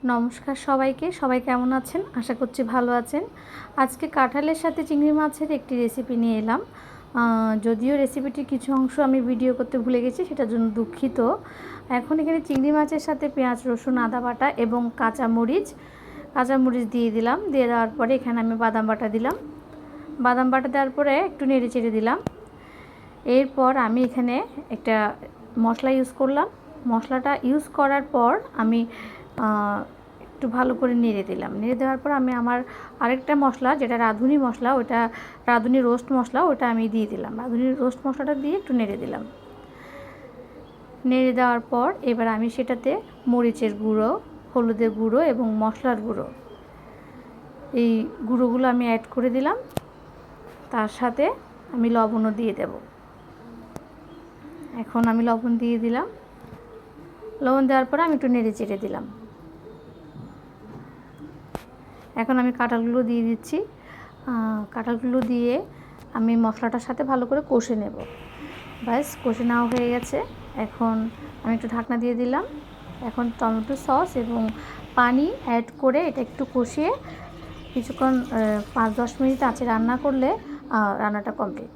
নমস্কার সবাইকে। সবাই কেমন আছেন? আশা করছি ভালো আছেন। আজকে কাঁঠালের সাথে চিংড়ি মাছের একটি রেসিপি নিয়ে এলাম। যদিও রেসিপিটির কিছু অংশ আমি ভিডিও করতে ভুলে গেছি, সেটার জন্য দুঃখিত। এখন এখানে চিংড়ি মাছের সাথে পেঁয়াজ, রসুন, আদা বাটা এবং কাঁচামরিচ দিয়ে দিলাম। দিয়ে দেওয়ার পরে এখানে আমি বাদাম বাটা দিলাম। বাদাম বাটা দেওয়ার পরে একটু নেড়ে চেড়ে দিলাম। এরপর আমি এখানে একটা মশলা ইউজ করলাম। মশলাটা ইউজ করার পর আমি একটু ভালো করে নেড়ে দিলাম। নেড়ে দেওয়ার পর আমি আমার আরেকটা মশলা, যেটা রাঁধুনি মশলা, ওটা রাঁধুনি রোস্ট মশলা, ওটা আমি দিয়ে দিলাম। রাঁধুনি রোস্ট মশলাটা দিয়ে একটু নেড়ে দিলাম। নেড়ে দেওয়ার পর এবার আমি সেটাতে মরিচের গুঁড়ো, হলুদের গুঁড়ো এবং মশলার গুঁড়ো, এই গুঁড়োগুলো আমি অ্যাড করে দিলাম। তার সাথে আমি লবণও দিয়ে দেব। এখন আমি লবণ দিয়ে দিলাম। লবণ দেওয়ার পরে আমি একটু নেড়ে চেড়ে দিলাম। এখন আমি কাঁঠালগুলো দিয়ে দিচ্ছি। কাঁঠালগুলো দিয়ে আমি মশলাটার সাথে ভালো করে কষে নেব। ব্যাস, কষে নেওয়া হয়ে গেছে। এখন আমি একটু ঢাকনা দিয়ে দিলাম। এখন টমেটো সস এবং পানি অ্যাড করে এটা একটু কষিয়ে কিছুক্ষণ 5-10 মিনিট আঁচে রান্না করলে রান্নাটা কমপ্লিট।